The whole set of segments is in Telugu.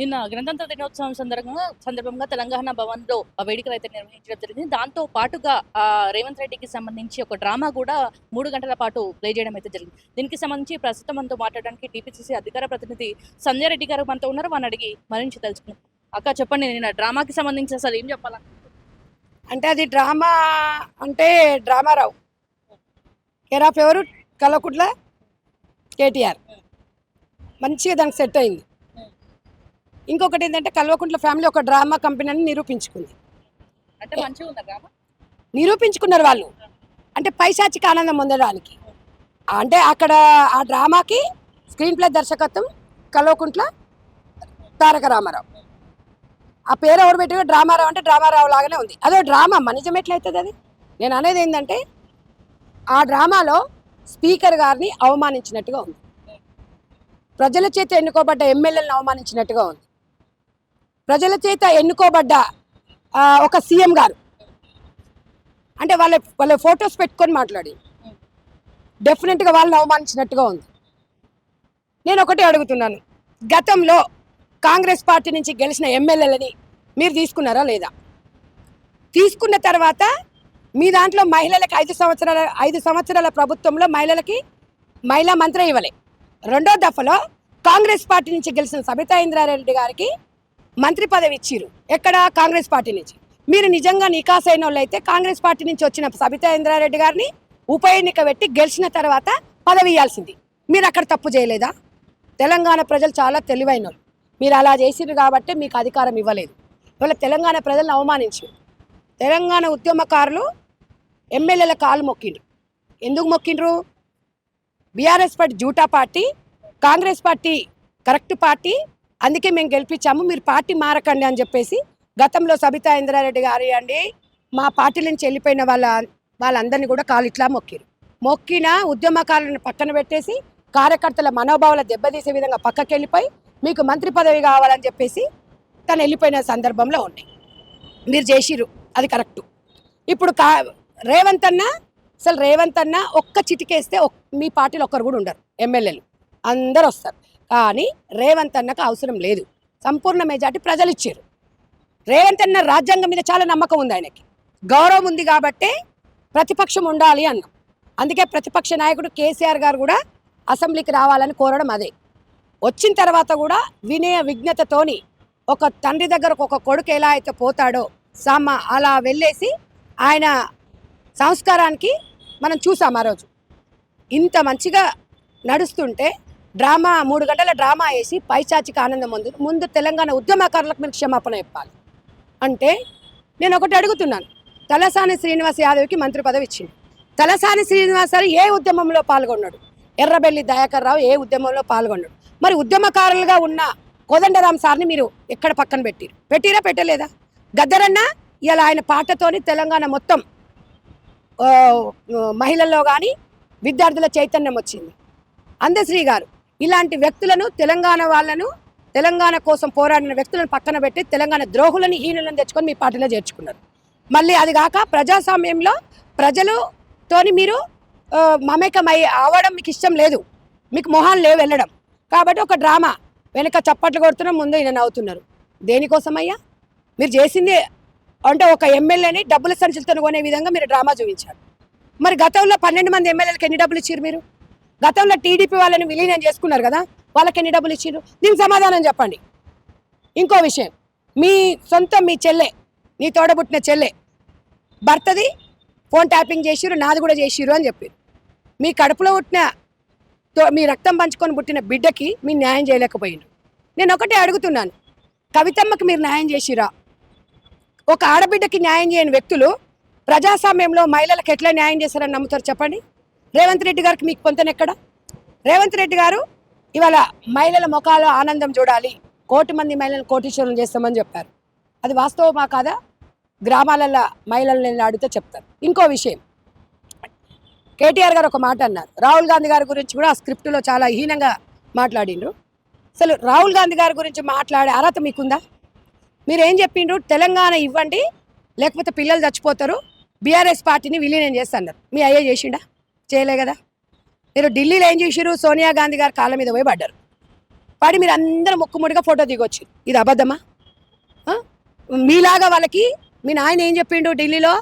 నిన్న గణతంత్ర దినోత్సవం సందర్భంగా తెలంగాణ భవన్‌లో వేడుకలు అయితే నిర్వహించడం జరిగింది. దాంతో పాటుగా రేవంత్ రెడ్డికి సంబంధించి ఒక డ్రామా కూడా 3 గంటల పాటు ప్లే చేయడం అయితే జరిగింది. దీనికి సంబంధించి ప్రస్తుతం మనతో మాట్లాడడానికి టీపీసీసీ అధికార ప్రతినిధి సంజయ్ రెడ్డి గారు మనతో ఉన్నారు. వారిని అడిగి మరించి తెలుసుకుందాం. అక్క చెప్పండి, నిన్న డ్రామాకి సంబంధించి అసలు ఏం చెప్పాలి? అంటే అది డ్రామా అంటే డ్రామారావు కేర్ ఆఫ్ ఎవరు కల్వకుంట్ల కేటీఆర్ మంచిగా దానికి సెట్ అయింది. ఇంకొకటి ఏంటంటే కల్వకుంట్ల ఫ్యామిలీ ఒక డ్రామా కంపెనీని నిరూపించుకుంది. అంటే మంచిగా ఉందా డ్రామా? నిరూపించుకున్నారు వాళ్ళు, అంటే పైశాచిక ఆనందం పొందడానికి. అంటే అక్కడ ఆ డ్రామాకి స్క్రీన్ ప్లే దర్శకత్వం కల్వకుంట్ల తారక రామారావు. ఆ పేరు ఎవరు పెట్టినా డ్రామారావు అంటే డ్రామారావు లాగానే ఉంది. అదే డ్రామా నిజం ఎట్లయితుంది? అది నేను అనేది ఏంటంటే ఆ డ్రామాలో స్పీకర్ గారిని అవమానించినట్టుగా ఉంది, ప్రజల చేత ఎన్నుకోబడ్డ ఎమ్మెల్యేలను అవమానించినట్టుగా ఉంది, ప్రజల చేత ఎన్నుకోబడ్డ ఒక సీఎం గారు అంటే వాళ్ళ ఫొటోస్ పెట్టుకొని మాట్లాడి డెఫినెట్గా వాళ్ళని అవమానించినట్టుగా ఉంది. నేను ఒకటే అడుగుతున్నాను, గతంలో కాంగ్రెస్ పార్టీ నుంచి గెలిచిన ఎమ్మెల్యేలని మీరు తీసుకున్నారా లేదా? తీసుకున్న తర్వాత మీ దాంట్లో మహిళలకు 5 సంవత్సరాల ప్రభుత్వంలో మహిళలకి మహిళా మంత్రి ఇవ్వలే. రెండో దఫలో కాంగ్రెస్ పార్టీ నుంచి గెలిచిన సబితా ఇంద్రారెడ్డి గారికి మంత్రి పదవి ఇచ్చిరు. ఎక్కడ? కాంగ్రెస్ పార్టీ నుంచి. మీరు నిజంగా నికాసైన వాళ్ళు అయితే కాంగ్రెస్ పార్టీ నుంచి వచ్చిన సబితా ఇంద్రారెడ్డి గారిని ఉప ఎన్నిక పెట్టి గెలిచిన తర్వాత పదవి ఇవ్వాల్సింది. మీరు అక్కడ తప్పు చేయలేదా? తెలంగాణ ప్రజలు చాలా తెలివైన వాళ్ళు, మీరు అలా చేసిరు కాబట్టి మీకు అధికారం ఇవ్వలేదు. ఇవాళ తెలంగాణ ప్రజలను అవమానించు. తెలంగాణ ఉద్యమకారులు ఎమ్మెల్యేల కాలు మొక్కిండ్రు. ఎందుకు మొక్కిండ్రు? బీఆర్ఎస్ పార్టీ జూటా party, Congress party correct party, అందుకే మేము గెలిపించాము, మీరు పార్టీ మారకండి అని చెప్పేసి గతంలో సబితా ఇంద్రారెడ్డి గారి అండి మా పార్టీ నుంచి వెళ్ళిపోయిన వాళ్ళందరినీ కూడా కాలు ఇట్లా మొక్కిరు. మొక్కిన ఉద్యమకారులను పక్కన పెట్టేసి కార్యకర్తల మనోభావాల దెబ్బతీసే విధంగా పక్కకి వెళ్ళిపోయి మీకు మంత్రి పదవి కావాలని చెప్పేసి తను వెళ్ళిపోయిన సందర్భంలో ఉన్నాయి. మీరు చేసిరు, అది కరెక్టు. ఇప్పుడు రేవంత్ అన్న ఒక్క చిటికేస్తే మీ పార్టీలో ఒక్కరు కూడా ఉండరు, ఎమ్మెల్యేలు అందరు వస్తారు. కానీ రేవంత్ అన్నకు అవసరం లేదు, సంపూర్ణ మెజార్టీ ప్రజలు ఇచ్చారు. రేవంత్ అన్న రాజ్యాంగం మీద చాలా నమ్మకం ఉంది, ఆయనకి గౌరవం ఉంది కాబట్టే ప్రతిపక్షం ఉండాలి అన్నాం. అందుకే ప్రతిపక్ష నాయకుడు కేసీఆర్ గారు కూడా అసెంబ్లీకి రావాలని కోరడం అదే. వచ్చిన తర్వాత కూడా వినయ విజ్ఞతతోని ఒక తండ్రి దగ్గరకు ఒక కొడుకు ఎలా అయితే పోతాడో అలా వెళ్ళేసి ఆయన సంస్కారానికి మనం చూసాం. ఆ రోజు ఇంత మంచిగా నడుస్తుంటే డ్రామా 3 గంటల డ్రామా వేసి పైచాచిక ఆనందం ముందు తెలంగాణ ఉద్యమకారులకు మీరు క్షమాపణ చెప్పాలి. అంటే నేను ఒకటి అడుగుతున్నాను, తలసాని శ్రీనివాస్ యాదవ్కి మంత్రి పదవి ఇచ్చింది. తలసాని శ్రీనివాస్ గారు ఏ ఉద్యమంలో పాల్గొన్నాడు? ఎర్రబెల్లి దయాకర్ రావు ఏ ఉద్యమంలో పాల్గొన్నాడు? మరి ఉద్యమకారులుగా ఉన్న కోదండరాం సార్ని మీరు ఎక్కడ పక్కన పెట్టిరా పెట్టలేదా? గద్దరన్న ఇలా ఆయన పాటతోని తెలంగాణ మొత్తం మహిళల్లో కానీ విద్యార్థుల చైతన్యం వచ్చింది. అందశ్రీ గారు ఇలాంటి వ్యక్తులను తెలంగాణ కోసం పోరాడిన వ్యక్తులను పక్కన పెట్టి తెలంగాణ ద్రోహులని హీనులను తెచ్చుకొని మీ పార్టీలో చేర్చుకున్నారు. మళ్ళీ అది కాక ప్రజాస్వామ్యంలో ప్రజలతోని మీరు మమేకమై అవ్వడం మీకు ఇష్టం లేదు, మీకు మొహాలు లేవు వెళ్ళడం. కాబట్టి ఒక డ్రామా వెనక చప్పట్లు కొడుతున్నాం, ముందు ఈయన నవ్వుతున్నారు. దేనికోసమయ్యా? మీరు చేసింది అంటే ఒక ఎమ్మెల్యేని డబ్బుల సంచులతో కొనే విధంగా మీరు డ్రామా చూపించారు. మరి గతంలో 12 మంది ఎమ్మెల్యేలకు ఎన్ని డబ్బులు ఇచ్చారు మీరు? గతంలో టీడీపీ వాళ్ళని విలీనం చేసుకున్నారు కదా, వాళ్ళకి ఎన్ని డబ్బులు ఇచ్చారు? దీనికి సమాధానం చెప్పండి. ఇంకో విషయం, మీ చెల్లె, నీ తోడబుట్టిన చెల్లె భర్తది ఫోన్ ట్యాపింగ్ చేసిరు, నాది కూడా చేసిరు అని చెప్పారు. మీ కడుపులో మీ రక్తం పంచుకొని పుట్టిన బిడ్డకి మీరు న్యాయం చేయలేకపోయిండ్రు. నేను ఒకటే అడుగుతున్నాను, కవితమ్మకి మీరు న్యాయం చేసిరా? ఒక ఆడబిడ్డకి న్యాయం చేయని వ్యక్తులు ప్రజాస్వామ్యంలో మహిళలకు ఎట్లా న్యాయం చేశారని నమ్ముతారు చెప్పండి? రేవంత్ రెడ్డి గారికి మీకు పొంతనెక్కడ? రేవంత్ రెడ్డి గారు ఇవాళ మహిళల ముఖాల్లో ఆనందం చూడాలి, 1 కోటి మంది మహిళలను కోటీశ్వరులను చేస్తామని చెప్పారు. అది వాస్తవమా కాదా? గ్రామాలలో మహిళలను అడిగితే చెప్తారు. ఇంకో విషయం, కేటీఆర్ గారు ఒక మాట అన్నారు, రాహుల్ గాంధీ గారి గురించి కూడా ఆ స్క్రిప్టులో చాలా హీనంగా మాట్లాడిండ్రు. అసలు రాహుల్ గాంధీ గారి గురించి మాట్లాడే అర్హత మీకుందా? మీరేం చెప్పిండ్రు? తెలంగాణ ఇవ్వండి లేకపోతే పిల్లలు చచ్చిపోతారు, బీఆర్ఎస్ పార్టీని విలీనం చేస్తున్నారు. మీ అయ్యే చేసిండా? చేయలే కదా. మీరు ఢిల్లీలో ఏం చేసిరు? సోనియా గాంధీ గారు కాళ్ళ మీద పోయి పడ్డారు. పడి మీరు అందరూ ముక్కుముడిగా ఫోటో దిగొచ్చు. ఇది అబద్ధమా? ఆ? మీలాగా వాళ్ళకి మీ నాయన ఏం చెప్పిండు ఢిల్లీలో,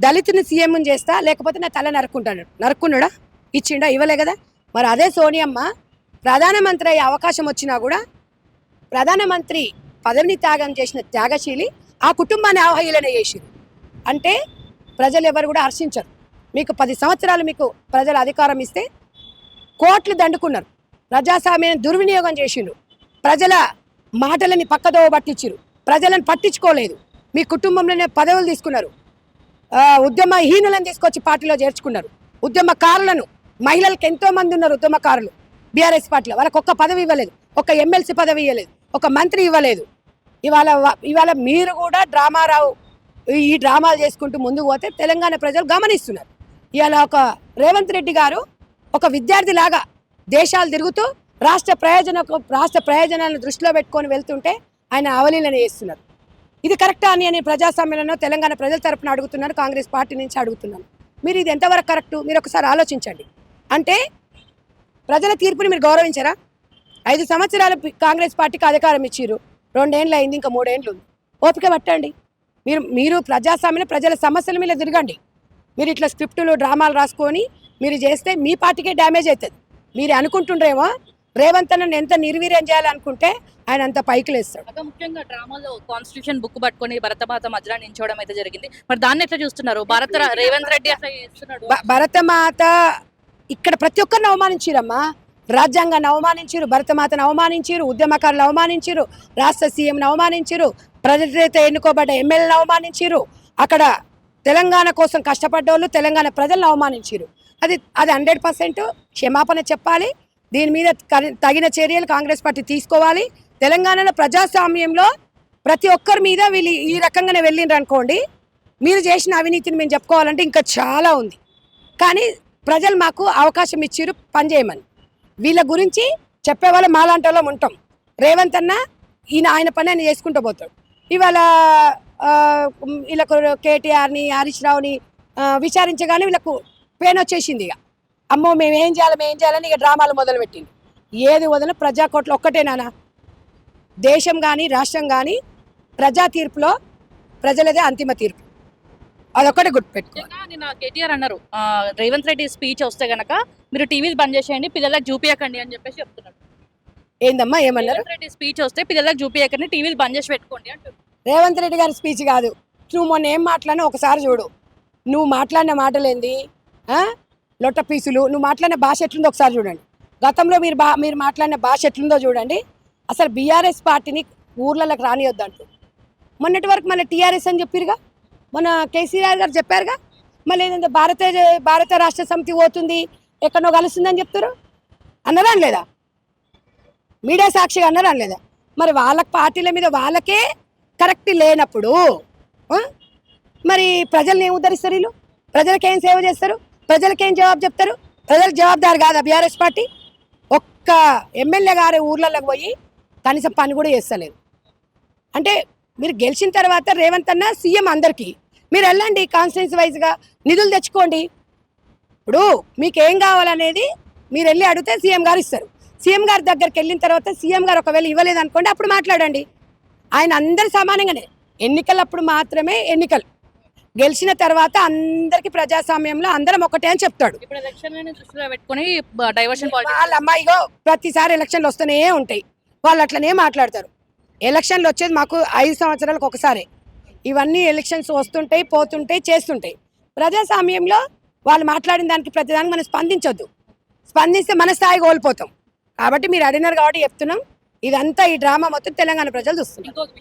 దళితుని సీఎం చేస్తా లేకపోతే నా తల నరుక్కుంటాడు. నరుక్కున్నాడా? ఇచ్చిండా? ఇవ్వలే కదా. మరి అదే సోనియమ్మ ప్రధానమంత్రి అయ్యే అవకాశం వచ్చినా కూడా ప్రధానమంత్రి పదవిని త్యాగం చేసిన త్యాగశీలి ఆ కుటుంబాన్ని అవహేళన చేసిరు అంటే ప్రజలు ఎవరు కూడా హర్షించరు. మీకు 10 సంవత్సరాలు మీకు ప్రజలు అధికారం ఇస్తే కోట్లు దండుకున్నారు, ప్రజాస్వామ్యాన్ని దుర్వినియోగం చేసిండ్రు, ప్రజల మాటలని పక్కదోవ పట్టించిరు, ప్రజలను పట్టించుకోలేదు, మీ కుటుంబంలోనే పదవులు తీసుకున్నారు, ఉద్యమహీనులను తీసుకొచ్చి పార్టీలో చేర్చుకున్నారు, ఉద్యమకారులను, మహిళలకు ఎంతో మంది ఉన్నారు ఉద్యమకారులు బీఆర్ఎస్ పార్టీలో, వాళ్ళకి ఒక్క పదవి ఇవ్వలేదు, ఒక్క ఎమ్మెల్సీ పదవి ఇవ్వలేదు, ఒక మంత్రి ఇవ్వలేదు. ఇవాళ మీరు కూడా డ్రామారావు ఈ డ్రామాలు చేసుకుంటూ ముందుకు పోతే తెలంగాణ ప్రజలు గమనిస్తున్నారు. ఇవాళ ఒక రేవంత్ రెడ్డి గారు ఒక విద్యార్థిలాగా దేశాలు తిరుగుతూ రాష్ట్ర ప్రయోజనాలను దృష్టిలో పెట్టుకొని వెళ్తుంటే ఆయన అవలీలన చేస్తున్నారు. ఇది కరెక్టా అని ప్రజాస్వామ్యంలో తెలంగాణ ప్రజల తరపున అడుగుతున్నాను, కాంగ్రెస్ పార్టీ నుంచి అడుగుతున్నాను. మీరు ఇది ఎంతవరకు కరెక్టు మీరు ఒకసారి ఆలోచించండి. అంటే ప్రజల తీర్పుని మీరు గౌరవించరా? 5 సంవత్సరాలు కాంగ్రెస్ పార్టీకి అధికారం ఇచ్చిర్రు, 2 ఏళ్ళు అయింది, ఇంకా 3 ఏళ్ళు ఉంది. ఓపిక పట్టండి. మీరు ప్రజాస్వామ్యం ప్రజల సమస్యల మీద తిరగండి. మీరు ఇట్లా స్క్రిప్టులు డ్రామాలు రాసుకొని మీరు చేస్తే మీ పార్టీకే డ్యామేజ్ అవుతుంది. మీరు అనుకుంటుండ్రేమో రేవంత్ అన్నని ఎంత నిర్వీర్యం చేయాలనుకుంటే ఆయన అంత పైకి లేస్తాడు. ముఖ్యంగా డ్రామాలో కాన్స్టిట్యూషన్ బుక్ పట్టుకొని భరతమాత మధ్యలో నించోవడం అయితే జరిగింది. మరి దాన్ని ఎట్లా చూస్తున్నారు? రేవంత్ రెడ్డి అట్లా చేస్తున్నాడు. భరతమాత ఇక్కడ ప్రతి ఒక్కరిని అవమానించిరమ్మా. రాజ్యాంగాన్ని అవమానించారు, భరతమాతను అవమానించారు, ఉద్యమకారులు అవమానించారు, రాష్ట్ర సీఎంను అవమానించారు, ప్రజలతో ఎన్నుకోబడ్డ ఎమ్మెల్యేలను అవమానించారు, అక్కడ తెలంగాణ కోసం కష్టపడ్డోళ్ళు తెలంగాణ ప్రజలను అవమానించారు. అది 100% క్షమాపణ చెప్పాలి. దీని మీద తగిన చర్యలు కాంగ్రెస్ పార్టీ తీసుకోవాలి. తెలంగాణలో ప్రజాస్వామ్యంలో ప్రతి ఒక్కరి మీద వీళ్ళు ఈ రకంగానే వెళ్ళిండ్రు అనుకోండి, మీరు చేసిన అవినీతిని మేము చెప్పుకోవాలంటే ఇంకా చాలా ఉంది. కానీ ప్రజలు మాకు అవకాశం ఇచ్చిర్రు పనిచేయమని. వీళ్ళ గురించి చెప్పేవాళ్ళు మాలాంటి వాళ్ళం ఉంటాం. రేవంత్ అన్న ఆయన పని ఆయన చేసుకుంటూ పోతాడు. ఇవాళ వీళ్ళకు కేటీఆర్ని హరీష్ రావుని విచారించగానే వీళ్ళకు పెయిన్ వచ్చేసింది. ఇక అమ్మో మేము ఏం చేయాలని ఇక డ్రామాలు మొదలుపెట్టింది. ఏది వదిలిన ప్రజాకోట్లు ఒక్కటేనా? దేశం కానీ రాష్ట్రం కానీ ప్రజా తీర్పులో ప్రజలదే అంతిమ తీర్పు, అదొక్కటే గుర్తుపెట్టుకోవాలి. కేటీఆర్ అన్నారు రేవంత్ రెడ్డి స్పీచ్ వస్తే గనక మీరు టీవీలు బంద్ చేసేయండి, పిల్లలకు చూపియకండి అని చెప్పేసి చెప్తున్నారు. ఏందమ్మా ఏమన్నారు? రేవంత్ రెడ్డి స్పీచ్ వస్తే పిల్లలకు చూపియకండి, టీవీలు బంద్ చేసి పెట్టుకోండి అంటారు. రేవంత్ రెడ్డి గారి స్పీచ్ కాదు, నువ్వు మొన్న ఏం మాట్లాడినా ఒకసారి చూడు. నువ్వు మాట్లాడిన మాటలేంది, లొట్ట పీసులు, నువ్వు మాట్లాడిన భాష ఎట్లుందో ఒకసారి చూడండి. గతంలో మీరు మాట్లాడిన భాష ఎట్లుందో చూడండి. అసలు బీఆర్ఎస్ పార్టీని ఊర్లలోకి రానియొద్దంటూ మొన్నటి వరకు మన టీఆర్ఎస్ అని చెప్పారుగా, మన కేసీఆర్ గారు చెప్పారుగా. మళ్ళీ ఏంటంటే భారత రాష్ట్ర సమితి పోతుంది, ఎక్కడో కలుస్తుందని చెప్తారు. అన్నారా లేదా? మీడియా సాక్షిగా అన్నారా లేదా? మరి వాళ్ళ పార్టీల మీద వాళ్ళకే కరెక్ట్ లేనప్పుడు మరి ప్రజల్ని ఏం ఉద్ధరిస్తారు? వీళ్ళు ప్రజలకేం సేవ చేస్తారు? ప్రజలకేం జవాబు చెప్తారు? ప్రజలకు జవాబుదారు కాదా బీఆర్ఎస్ పార్టీ? ఒక్క ఎమ్మెల్యే గారి ఊర్లలోకి పోయి కనీసం పని కూడా చేస్తలేదు. అంటే మీరు గెలిచిన తర్వాత రేవంత్ అన్న సీఎం అందరికీ, మీరు వెళ్ళండి కాన్స్టిట్యున్సీ వైజ్గా నిధులు తెచ్చుకోండి. ఇప్పుడు మీకు ఏం కావాలనేది మీరు వెళ్ళి అడిగితే సీఎం గారు ఇస్తారు. సీఎం గారి దగ్గరికి వెళ్ళిన తర్వాత సీఎం గారు ఒకవేళ ఇవ్వలేదు అనుకోండి, అప్పుడు మాట్లాడండి. ఆయన అందరు సమానంగానే, ఎన్నికలప్పుడు మాత్రమే ఎన్నికలు, గెలిచిన తర్వాత అందరికి ప్రజాస్వామ్యంలో అందరం ఒకటే అని చెప్తాడు. వాళ్ళ అమ్మాయిగో ప్రతిసారి ఎలక్షన్లు వస్తూనే ఉంటాయి, వాళ్ళు అట్లనే మాట్లాడతారు. ఎలక్షన్లు వచ్చేది మాకు 5 సంవత్సరాలకు ఒకసారి. ఇవన్నీ ఎలక్షన్స్ వస్తుంటాయి, పోతుంటాయి, చేస్తుంటాయి. ప్రజాస్వామ్యంలో వాళ్ళు మాట్లాడిన దానికి ప్రతిదానికి మనం స్పందించొద్దు. స్పందిస్తే మన స్థాయి కోల్పోతాం. కాబట్టి మీరు అడిగినారు కాబట్టి చెప్తున్నాం. ఇదంతా ఈ డ్రామా మొత్తం తెలంగాణ ప్రజలు చూస్తున్నారు.